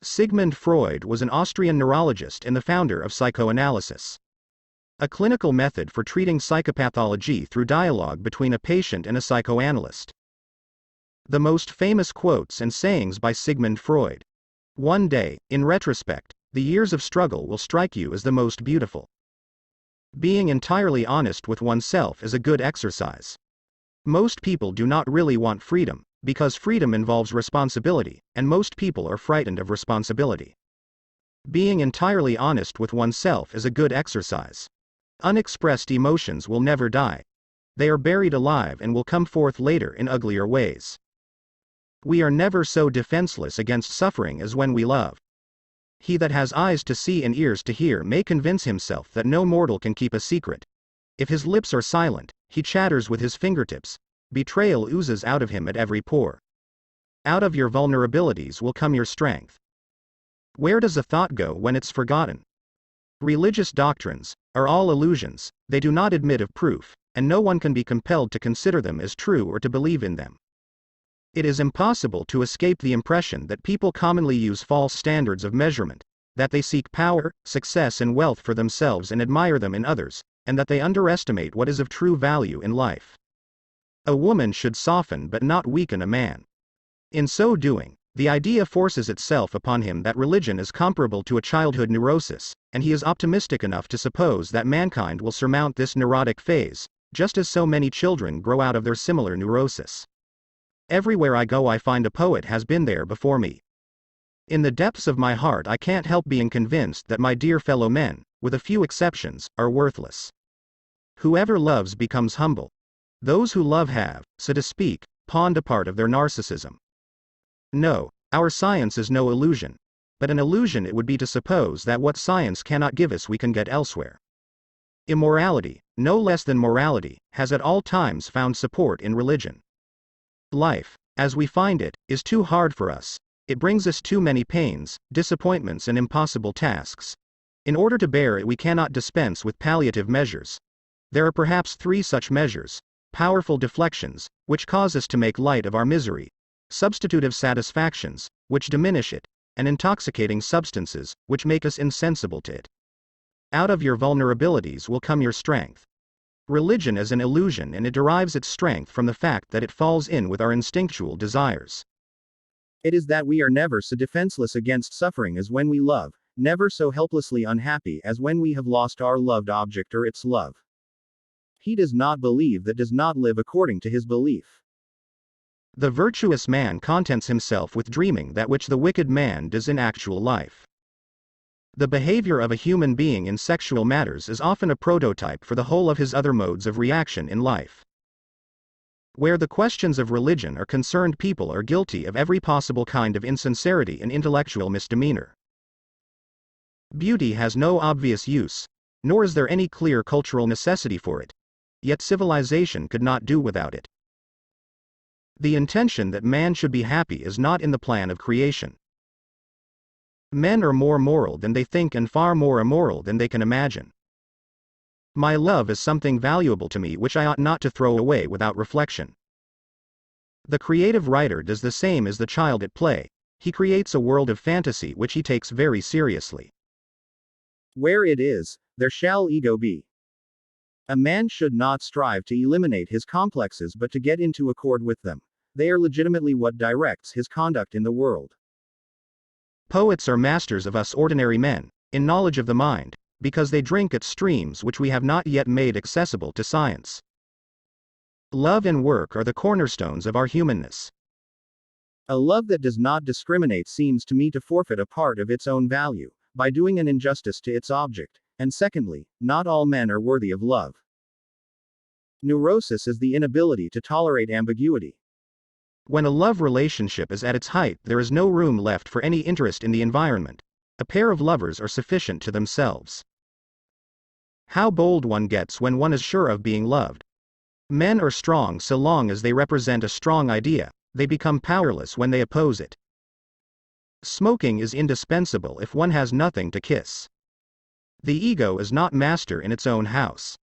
Sigmund Freud was an Austrian neurologist and the founder of psychoanalysis, a clinical method for treating psychopathology through dialogue between a patient and a psychoanalyst. The most famous quotes and sayings by Sigmund Freud. One day, in retrospect, the years of struggle will strike you as the most beautiful. Being entirely honest with oneself is a good exercise. Most people do not really want freedom, because freedom involves responsibility, and most people are frightened of responsibility. Being entirely honest with oneself is a good exercise. Unexpressed emotions will never die. They are buried alive and will come forth later in uglier ways. We are never so defenseless against suffering as when we love. He that has eyes to see and ears to hear may convince himself that no mortal can keep a secret. If his lips are silent, he chatters with his fingertips. Betrayal oozes out of him at every pore. Out of your vulnerabilities will come your strength. Where does a thought go when it's forgotten? Religious doctrines are all illusions, they do not admit of proof, and no one can be compelled to consider them as true or to believe in them. It is impossible to escape the impression that people commonly use false standards of measurement, that they seek power, success and wealth for themselves and admire them in others, and that they underestimate what is of true value in life. A woman should soften but not weaken a man. In so doing, the idea forces itself upon him that religion is comparable to a childhood neurosis, and he is optimistic enough to suppose that mankind will surmount this neurotic phase, just as so many children grow out of their similar neurosis. Everywhere I go I find a poet has been there before me. In the depths of my heart I can't help being convinced that my dear fellow men, with a few exceptions, are worthless. Whoever loves becomes humble. Those who love have, so to speak, pawned a part of their narcissism. No, our science is no illusion. But an illusion it would be to suppose that what science cannot give us we can get elsewhere. Immorality, no less than morality, has at all times found support in religion. Life, as we find it, is too hard for us. It brings us too many pains, disappointments and impossible tasks. In order to bear it we cannot dispense with palliative measures. There are perhaps 3 such measures: powerful deflections, which cause us to make light of our misery; substitutive satisfactions, which diminish it; and intoxicating substances, which make us insensible to it. Out of your vulnerabilities will come your strength. Religion is an illusion and it derives its strength from the fact that it falls in with our instinctual desires. It is that we are never so defenseless against suffering as when we love, never so helplessly unhappy as when we have lost our loved object or its love. He does not believe that does not live according to his belief. The virtuous man contents himself with dreaming that which the wicked man does in actual life. The behavior of a human being in sexual matters is often a prototype for the whole of his other modes of reaction in life. Where the questions of religion are concerned, people are guilty of every possible kind of insincerity and intellectual misdemeanor. Beauty has no obvious use, nor is there any clear cultural necessity for it. Yet civilization could not do without it. The intention that man should be happy is not in the plan of creation. Men are more moral than they think and far more immoral than they can imagine. My love is something valuable to me which I ought not to throw away without reflection. The creative writer does the same as the child at play. He creates a world of fantasy which he takes very seriously. Where it is, there shall ego be. A man should not strive to eliminate his complexes but to get into accord with them. They are legitimately what directs his conduct in the world. Poets are masters of us ordinary men, in knowledge of the mind, because they drink at streams which we have not yet made accessible to science. Love and work are the cornerstones of our humanness. A love that does not discriminate seems to me to forfeit a part of its own value, by doing an injustice to its object, and secondly, not all men are worthy of love. Neurosis is the inability to tolerate ambiguity. When a love relationship is at its height, there is no room left for any interest in the environment. A pair of lovers are sufficient to themselves. How bold one gets when one is sure of being loved. Men are strong so long as they represent a strong idea, they become powerless when they oppose it. Smoking is indispensable if one has nothing to kiss. The ego is not master in its own house.